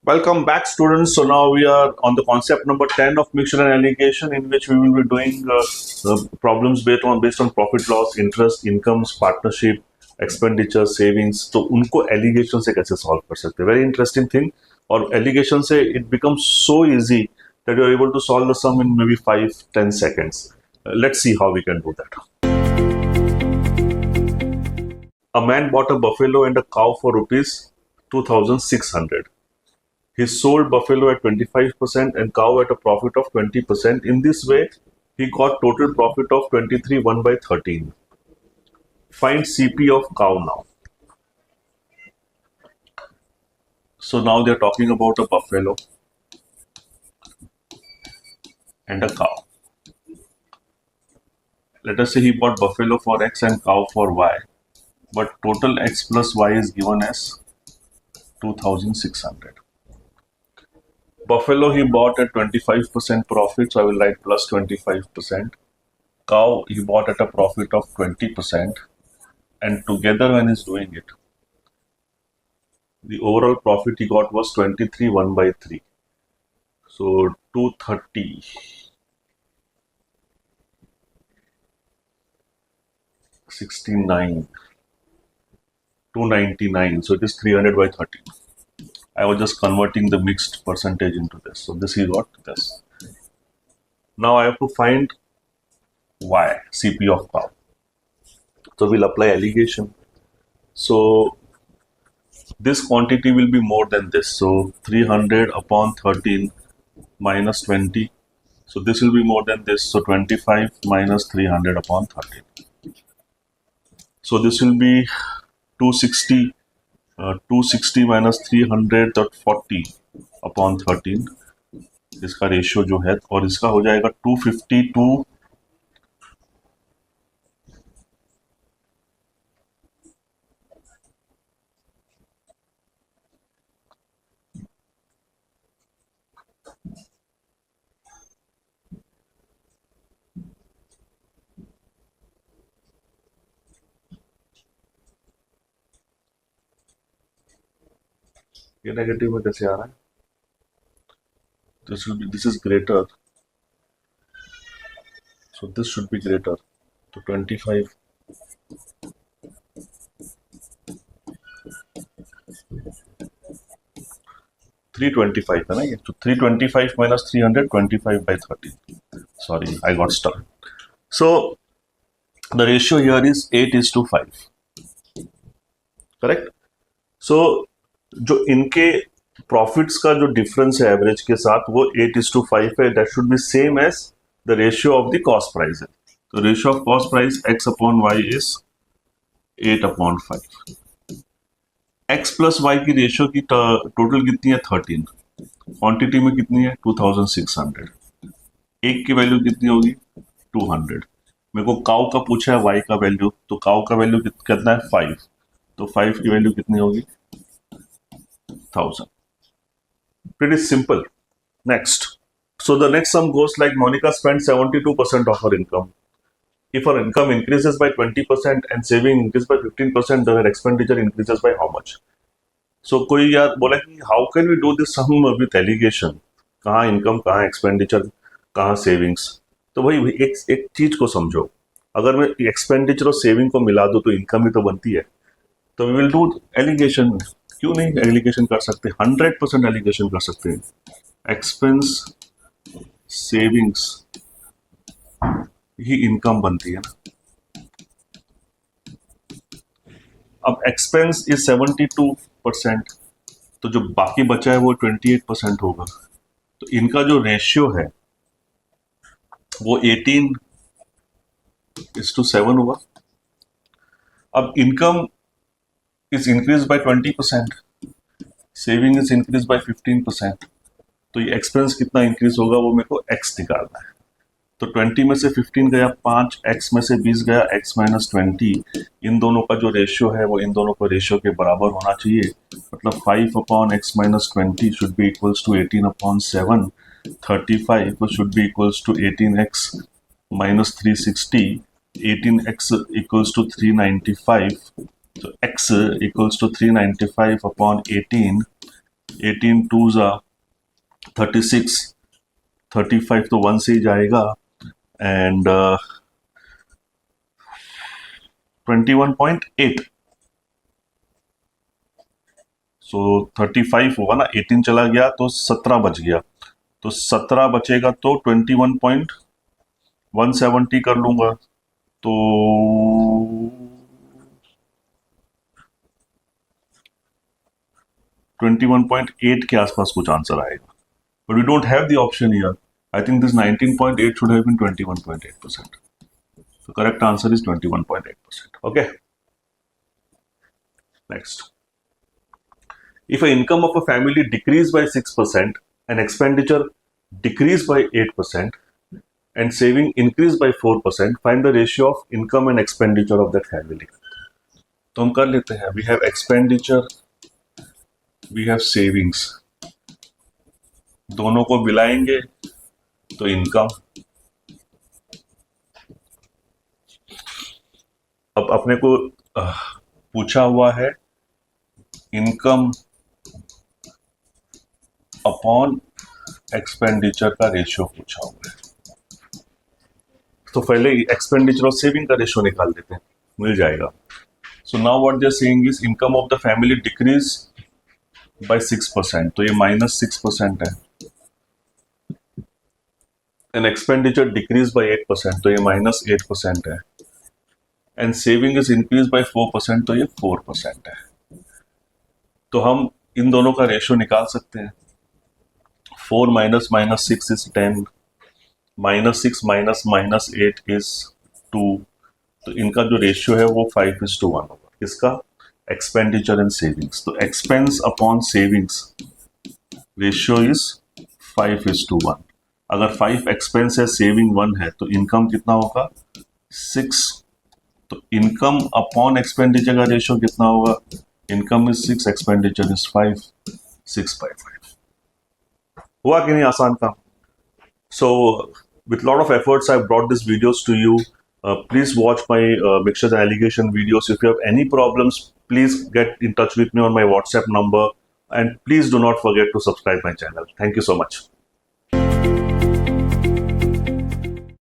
Welcome back, students. So now we are on the concept number 10 of mixture and allocation, in which we will be doing problems based on profit loss, interest, incomes, partnership, expenditure, savings. तो उनको allegation से कैसे solve कर सकते हैं? Very interesting thing. और allegation से it becomes so easy that you are able to solve the sum in maybe 5-10 seconds. Let's see how we can do that. A man bought a buffalo and a cow for rupees 2,600. He sold buffalo at 25% and cow at a profit of 20%. In this way, he got total profit of 23 1 by 13. Find CP of cow now. So now they're talking about a buffalo and a cow. Let us say he bought buffalo for X and cow for Y. But total X plus Y is given as 2,600. Buffalo he bought at 25% profit, so I will write plus 25%. Cow he bought at a profit of 20%, and together when he's doing it, the overall profit he got was 23 1 by 3. So 230 69 299. So it is 300 by 13. I was just converting the mixed percentage into this. So this is what this. Now I have to find Y, CP of cow. So we'll apply allegation. So this quantity will be more than this. So 300 upon 13 minus 20. So this will be more than this. So 25 minus 300 upon 13. So this will be 260. 260 minus 300 that 40 upon 13. इसका ratio जो है, और इसका हो जाएगा 252 ये negative में कैसे आ रहा है? This is greater, so this should be greater. So 25 325 है ना ये, तो 325 minus 300 25 by 13. Sorry, I got stuck. So the ratio here is 8:5. Correct? So जो इनके प्रॉफिट्स का जो डिफरेंस है एवरेज के साथ वो 8:5 है. That should be same as the ratio of the cost price है. तो ratio of cost price x upon y इज 8/5. x प्लस y की रेशियो की टोटल कितनी है? 13. क्वांटिटी में कितनी है? 2600. एक की वैल्यू कितनी होगी? 200. मेरे को काउ का पूछा है y का वैल्यू, तो काउ का वैल्यू कितना है? 5. तो 5 की वैल्यू कितनी होगी? 1000. Pretty simple. Next. So the next sum goes like Monica spent 72% of her income. If her income increases by 20% and saving increases by 15%, then her expenditure increases by how much? So कोई यार बोला कि how can we do this sum with allegation? कहाँ income, कहाँ expenditure, कहाँ savings? तो भाई एक चीज को समझो, अगर मैं expenditure और saving को मिला दूँ तो income ही तो बनती है. तो we will do allegation. क्यों नहीं एलिगेशन कर सकते? 100% एलिगेशन कर सकते हैं. एक्सपेंस सेविंग्स ही इनकम बनती है ना. अब एक्सपेंस इज 72%, तो जो बाकी बचा है वो 28% होगा. तो इनका जो रेशियो है वो 18:7 होगा. अब income is increased by 20%, saving is increased by 15%. तो ये एक्सपेंस कितना इंक्रीज होगा वो मेरे को x निकालना है. तो 20 में से 15 गया 5, x में से 20 गया x माइनस 20. इन दोनों का जो रेशियो है वो इन दोनों का रेशियो के बराबर होना चाहिए. मतलब 5 upon x minus 20 should be equals to 18/7. 35 should be equals to 18x minus 360. 18x equals to 395. So x equals to 395 upon 18 18 two ज़ा 36, 35 तो 1 से ही जाएगा एंड 21.8, सो 35 होगा ना, 18 चला गया तो 17 बच गया, तो 17 बचेगा तो 21.170 कर लूंगा, तो 21.8 के आसपास कुछ आंसर आएगा, but we don't have the option here. I think this 19.8 should have been 21.8%. So correct answer is 21.8%. Okay. Next. If the income of a family decreased by 6% and expenditure decreased by 8% and saving increased by 4%, find the ratio of income and expenditure of that family. तो हम कर लेते हैं. We have expenditure, we have savings. दोनों को मिलाएंगे तो income. अब अपने को पूछा हुआ है इनकम अपॉन एक्सपेंडिचर का रेशियो पूछा हुआ है, तो पहले एक्सपेंडिचर और सेविंग का रेशियो निकाल लेते हैं, मिल जाएगा. So now what they are saying is income of the family decrease by 6%, तो ये -6% है, एंड एक्सपेंडिचर डिक्रीज बाय 8%, तो ये -8% है, and saving is increase by 4%, तो ये 4% है. तो हम इन दोनों का रेशियो निकाल सकते हैं. 4 minus -6 is 10, -6 minus -8 is 2, तो इनका जो रेशियो है वो 5:1 होगा. इसका एक्सपेंडिचर एंड सेविंग्स, तो expense upon savings ratio is 5:1. अगर 5 एक्सपेंस है, सेविंग 1 है, तो इनकम कितना होगा 6. तो इनकम अपॉन एक्सपेंडिचर का रेशियो कितना होगा, इनकम इज 6, एक्सपेंडिचर इज 5, 6/5. हुआ कि नहीं आसान काम. So with lot of efforts I brought these videos to you. Please watch my mixtures and alligation videos. If you have any problems, please get in touch with me on my WhatsApp number, and please do not forget to subscribe my channel. Thank you so much.